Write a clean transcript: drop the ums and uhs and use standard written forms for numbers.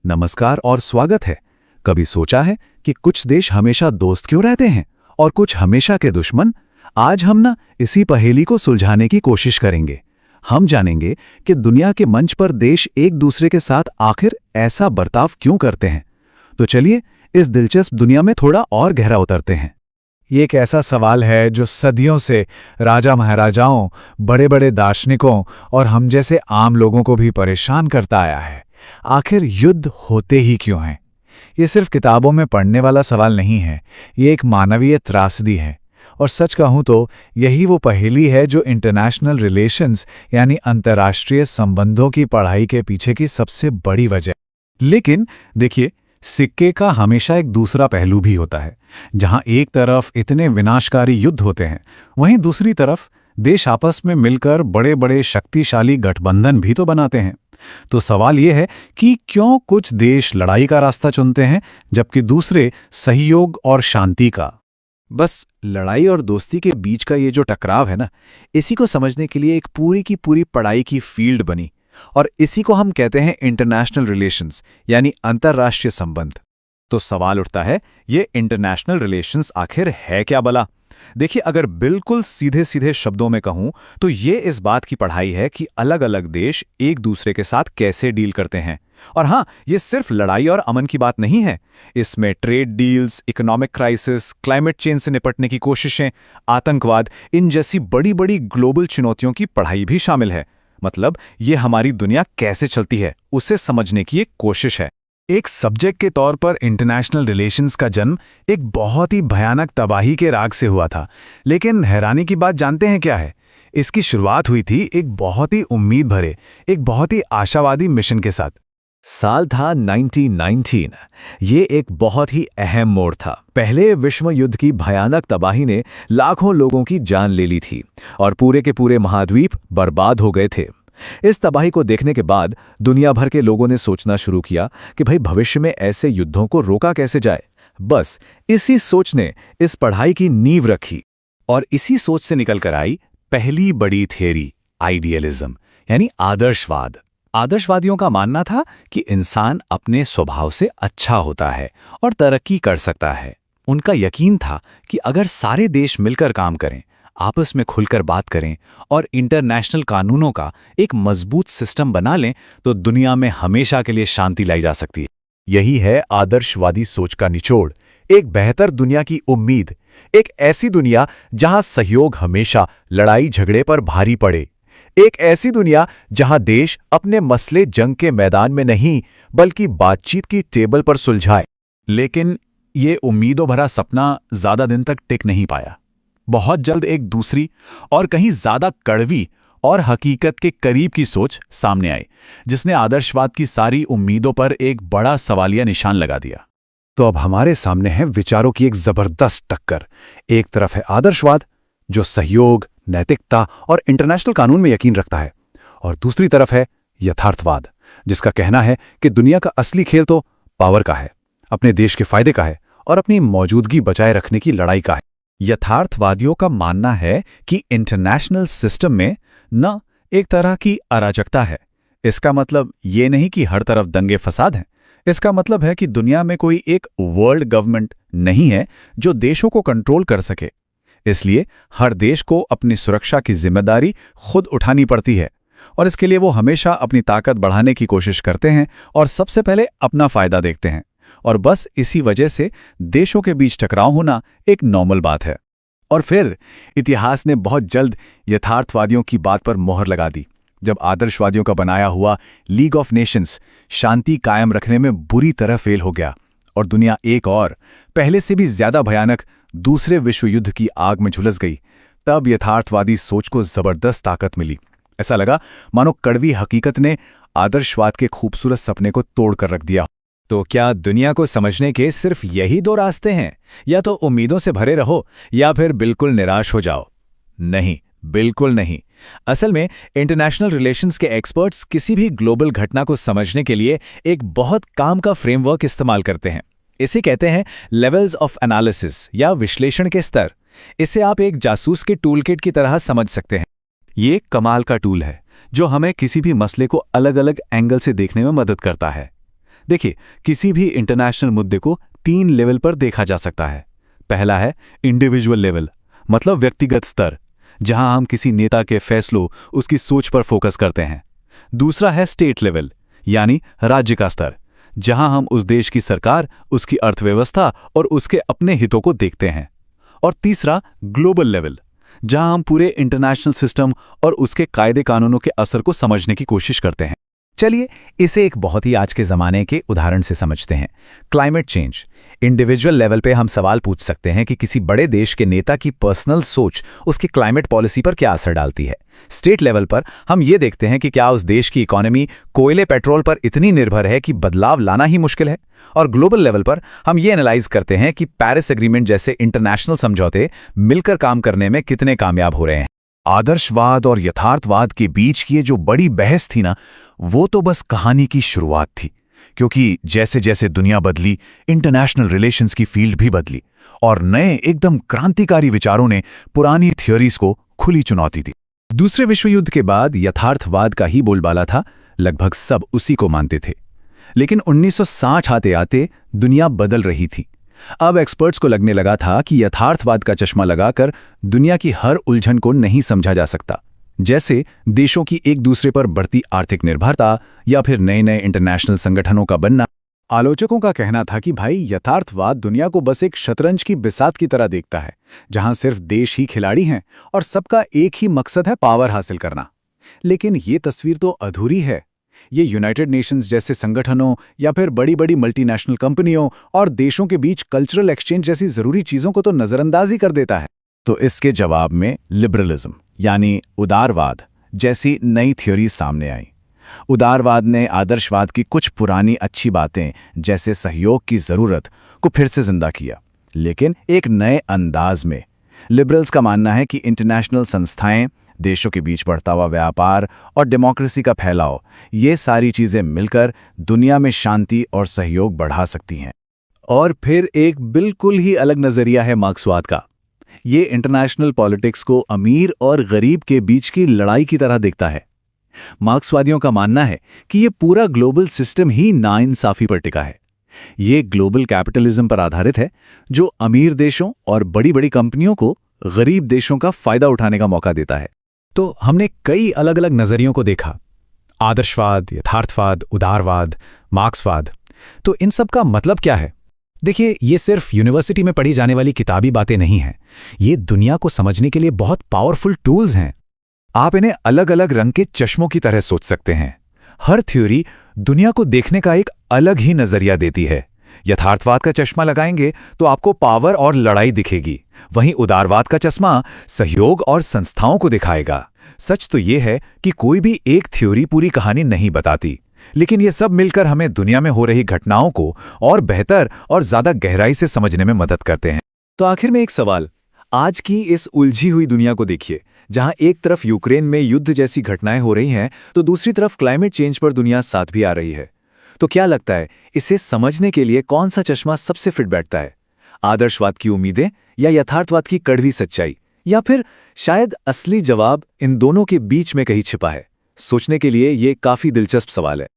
नमस्कार और स्वागत है। कभी सोचा है कि कुछ देश हमेशा दोस्त क्यों रहते हैं और कुछ हमेशा के दुश्मन? आज हम इसी पहेली को सुलझाने की कोशिश करेंगे। हम जानेंगे कि दुनिया के मंच पर देश एक दूसरे के साथ आखिर ऐसा बर्ताव क्यों करते हैं। तो चलिए इस दिलचस्प दुनिया में थोड़ा और गहरा उतरते हैं। ये एक ऐसा सवाल है जो सदियों से राजा महाराजाओं, बड़े बड़े दार्शनिकों और हम जैसे आम लोगों को भी परेशान करता आया है। आखिर युद्ध होते ही क्यों हैं? ये सिर्फ किताबों में पढ़ने वाला सवाल नहीं है, ये एक मानवीय त्रासदी है। और सच कहूं तो यही वो पहेली है जो इंटरनेशनल रिलेशंस यानी अंतर्राष्ट्रीय संबंधों की पढ़ाई के पीछे की सबसे बड़ी वजह। लेकिन देखिए, सिक्के का हमेशा एक दूसरा पहलू भी होता है। जहां एक तरफ इतने विनाशकारी युद्ध होते हैं, वहीं दूसरी तरफ देश आपस में मिलकर बड़े बड़े शक्तिशाली गठबंधन भी तो बनाते हैं। तो सवाल यह है कि क्यों कुछ देश लड़ाई का रास्ता चुनते हैं जबकि दूसरे सहयोग और शांति का? बस लड़ाई और दोस्ती के बीच का ये जो टकराव है ना, इसी को समझने के लिए एक पूरी की पूरी पढ़ाई की फील्ड बनी, और इसी को हम कहते हैं इंटरनेशनल रिलेशंस यानी अंतर्राष्ट्रीय संबंध। तो सवाल उठता है, ये इंटरनेशनल रिलेशंस आखिर है क्या भला? देखिए, अगर बिल्कुल सीधे सीधे शब्दों में कहूं तो ये इस बात की पढ़ाई है कि अलग अलग देश एक दूसरे के साथ कैसे डील करते हैं। और हाँ, ये सिर्फ लड़ाई और अमन की बात नहीं है। इसमें trade deals, economic crisis, climate change से निपटने की कोशिशें, आतंकवाद, इन जैसी बड़ी बड़ी ग्लोबल चुनौतियों की पढ़ाई भी शामिल है। मतलब ये हमारी दुनिया कैसे चलती है उसे समझने की एक कोशिश है। एक सब्जेक्ट के तौर पर इंटरनेशनल रिलेशंस का जन्म एक बहुत ही भयानक तबाही के राग से हुआ था। लेकिन हैरानी की बात जानते हैं क्या है? इसकी शुरुआत हुई थी एक बहुत ही उम्मीद भरे, एक बहुत ही आशावादी मिशन के साथ। साल था 1919। ये एक बहुत ही अहम मोड़ था। पहले विश्व युद्ध की भयानक तबाही ने लाखों लोगों की जान ले ली थी और पूरे के पूरे महाद्वीप बर्बाद हो गए थे। इस तबाही को देखने के बाद दुनिया भर के लोगों ने सोचना शुरू किया कि भाई, भविष्य में ऐसे युद्धों को रोका कैसे जाए। बस इसी सोच ने इस पढ़ाई की नींव रखी, और इसी सोच से निकलकर आई पहली बड़ी थियरी, आइडियलिज्म यानी आदर्शवाद। आदर्शवादियों का मानना था कि इंसान अपने स्वभाव से अच्छा होता है और तरक्की कर सकता है। उनका यकीन था कि अगर सारे देश मिलकर काम करें, आपस में खुलकर बात करें और इंटरनेशनल कानूनों का एक मजबूत सिस्टम बना लें तो दुनिया में हमेशा के लिए शांति लाई जा सकती है। यही है आदर्शवादी सोच का निचोड़, एक बेहतर दुनिया की उम्मीद, एक ऐसी दुनिया जहां सहयोग हमेशा लड़ाई झगड़े पर भारी पड़े, एक ऐसी दुनिया जहां देश अपने मसले जंग के मैदान में नहीं बल्कि बातचीत की टेबल पर सुलझाए। लेकिन ये उम्मीदों भरा सपना ज्यादा दिन तक टिक नहीं पाया। बहुत जल्द एक दूसरी और कहीं ज्यादा कड़वी और हकीकत के करीब की सोच सामने आई, जिसने आदर्शवाद की सारी उम्मीदों पर एक बड़ा सवालिया निशान लगा दिया। तो अब हमारे सामने है विचारों की एक जबरदस्त टक्कर। एक तरफ है आदर्शवाद जो सहयोग, नैतिकता और इंटरनेशनल कानून में यकीन रखता है, और दूसरी तरफ है यथार्थवाद जिसका कहना है कि दुनिया का असली खेल तो पावर का है, अपने देश के फायदे का है और अपनी मौजूदगी बचाए रखने की लड़ाई का है। यथार्थवादियों का मानना है कि इंटरनेशनल सिस्टम में न एक तरह की अराजकता है। इसका मतलब ये नहीं कि हर तरफ दंगे फसाद हैं। इसका मतलब है कि दुनिया में कोई एक वर्ल्ड गवर्नमेंट नहीं है जो देशों को कंट्रोल कर सके। इसलिए हर देश को अपनी सुरक्षा की जिम्मेदारी खुद उठानी पड़ती है, और इसके लिए वो हमेशा अपनी ताकत बढ़ाने की कोशिश करते हैं और सबसे पहले अपना फायदा देखते हैं। और बस इसी वजह से देशों के बीच टकराव होना एक नॉर्मल बात है। और फिर इतिहास ने बहुत जल्द यथार्थवादियों की बात पर मोहर लगा दी, जब आदर्शवादियों का बनाया हुआ लीग ऑफ नेशंस शांति कायम रखने में बुरी तरह फेल हो गया और दुनिया एक और पहले से भी ज्यादा भयानक दूसरे विश्व युद्ध की आग में झुलस गई। तब यथार्थवादी सोच को जबरदस्त ताकत मिली। ऐसा लगा मानो कड़वी हकीकत ने आदर्शवाद के खूबसूरत सपने को तोड़कर रख दिया। तो क्या दुनिया को समझने के सिर्फ यही दो रास्ते हैं? या तो उम्मीदों से भरे रहो या फिर बिल्कुल निराश हो जाओ? नहीं, बिल्कुल नहीं। असल में इंटरनेशनल रिलेशंस के एक्सपर्ट्स किसी भी ग्लोबल घटना को समझने के लिए एक बहुत काम का फ्रेमवर्क इस्तेमाल करते हैं। इसे कहते हैं लेवल्स ऑफ एनालिसिस या विश्लेषण के स्तर। इसे आप एक जासूस के टूलकिट की तरह समझ सकते हैं। ये एक कमाल का टूल है जो हमें किसी भी मसले को अलग अलग एंगल से देखने में मदद करता है। देखिए, किसी भी इंटरनेशनल मुद्दे को 3 लेवल पर देखा जा सकता है। पहला है इंडिविजुअल लेवल, मतलब व्यक्तिगत स्तर, जहां हम किसी नेता के फैसलों, उसकी सोच पर फोकस करते हैं। दूसरा है स्टेट लेवल, यानी राज्य का स्तर, जहां हम उस देश की सरकार, उसकी अर्थव्यवस्था और उसके अपने हितों को देखते हैं। और तीसरा ग्लोबल लेवल, जहां हम पूरे इंटरनेशनल सिस्टम और उसके कायदे कानूनों के असर को समझने की कोशिश करते हैं। चलिए इसे एक बहुत ही आज के ज़माने के उदाहरण से समझते हैं। Climate change. इंडिविजुअल लेवल पे हम सवाल पूछ सकते हैं कि किसी बड़े देश के नेता की पर्सनल सोच उसकी क्लाइमेट पॉलिसी पर क्या असर डालती है। स्टेट लेवल पर हम ये देखते हैं कि क्या उस देश की इकोनॉमी कोयले पेट्रोल पर इतनी निर्भर है कि बदलाव लाना ही मुश्किल है। और ग्लोबल लेवल पर हम ये एनालाइज करते हैं कि पेरिस एग्रीमेंट जैसे इंटरनेशनल समझौते मिलकर काम करने में कितने कामयाब हो रहे हैं। आदर्शवाद और यथार्थवाद के बीच की ये जो बड़ी बहस थी ना, वो तो बस कहानी की शुरुआत थी, क्योंकि जैसे जैसे दुनिया बदली, इंटरनेशनल रिलेशंस की फील्ड भी बदली और नए एकदम क्रांतिकारी विचारों ने पुरानी थियोरीज को खुली चुनौती दी। दूसरे विश्व युद्ध के बाद यथार्थवाद का ही बोलबाला था, लगभग सब उसी को मानते थे। लेकिन 1960 आते आते दुनिया बदल रही थी। अब एक्सपर्ट्स को लगने लगा था कि यथार्थवाद का चश्मा लगाकर दुनिया की हर उलझन को नहीं समझा जा सकता, जैसे देशों की एक दूसरे पर बढ़ती आर्थिक निर्भरता या फिर नए नए इंटरनेशनल संगठनों का बनना। आलोचकों का कहना था कि भाई, यथार्थवाद दुनिया को बस एक शतरंज की बिसात की तरह देखता है, जहां सिर्फ देश ही खिलाड़ी हैं और सबका एक ही मकसद है पावर हासिल करना। लेकिन ये तस्वीर तो अधूरी है। ये यूनाइटेड नेशंस जैसे संगठनों या फिर बड़ी बड़ी मल्टीनेशनल कंपनियों और देशों के बीच कल्चरल एक्सचेंज जैसी जरूरी चीजों को तो नजरअंदाज ही कर देता है। तो इसके जवाब में लिबरलिज्म यानी उदारवाद जैसी नई थ्योरीज सामने आई। उदारवाद ने आदर्शवाद की कुछ पुरानी अच्छी बातें जैसे सहयोग की जरूरत को फिर से जिंदा किया, लेकिन एक नए अंदाज में। लिबरल्स का मानना है कि इंटरनेशनल संस्थाएं, देशों के बीच बढ़ता हुआ व्यापार और डेमोक्रेसी का फैलाव, ये सारी चीजें मिलकर दुनिया में शांति और सहयोग बढ़ा सकती हैं। और फिर एक बिल्कुल ही अलग नजरिया है मार्क्सवाद का। ये इंटरनेशनल पॉलिटिक्स को अमीर और गरीब के बीच की लड़ाई की तरह देखता है। मार्क्सवादियों का मानना है कि ये पूरा ग्लोबल सिस्टम ही नाइंसाफी पर टिका है। ये ग्लोबल कैपिटलिज्म पर आधारित है, जो अमीर देशों और बड़ी बड़ी कंपनियों को गरीब देशों का फायदा उठाने का मौका देता है। तो हमने कई अलग अलग नजरियों को देखा, आदर्शवाद, यथार्थवाद, उदारवाद, मार्क्सवाद। तो इन सब का मतलब क्या है? देखिए, ये सिर्फ यूनिवर्सिटी में पढ़ी जाने वाली किताबी बातें नहीं हैं। ये दुनिया को समझने के लिए बहुत पावरफुल टूल्स हैं। आप इन्हें अलग अलग रंग के चश्मों की तरह सोच सकते हैं। हर थ्योरी दुनिया को देखने का एक अलग ही नजरिया देती है। यथार्थवाद का चश्मा लगाएंगे तो आपको पावर और लड़ाई दिखेगी, वहीं उदारवाद का चश्मा सहयोग और संस्थाओं को दिखाएगा। सच तो ये है कि कोई भी एक थ्योरी पूरी कहानी नहीं बताती, लेकिन ये सब मिलकर हमें दुनिया में हो रही घटनाओं को और बेहतर और ज्यादा गहराई से समझने में मदद करते हैं। तो आखिर में एक सवाल, आज की इस उलझी हुई दुनिया को देखिए, जहां एक तरफ यूक्रेन में युद्ध जैसी घटनाएं हो रही हैं, तो दूसरी तरफ क्लाइमेट चेंज पर दुनिया साथ भी आ रही है। तो क्या लगता है, इसे समझने के लिए कौन सा चश्मा सबसे फिट बैठता है? आदर्शवाद की उम्मीदें या यथार्थवाद की कड़वी सच्चाई, या फिर शायद असली जवाब इन दोनों के बीच में कहीं छिपा है? सोचने के लिए ये काफी दिलचस्प सवाल है।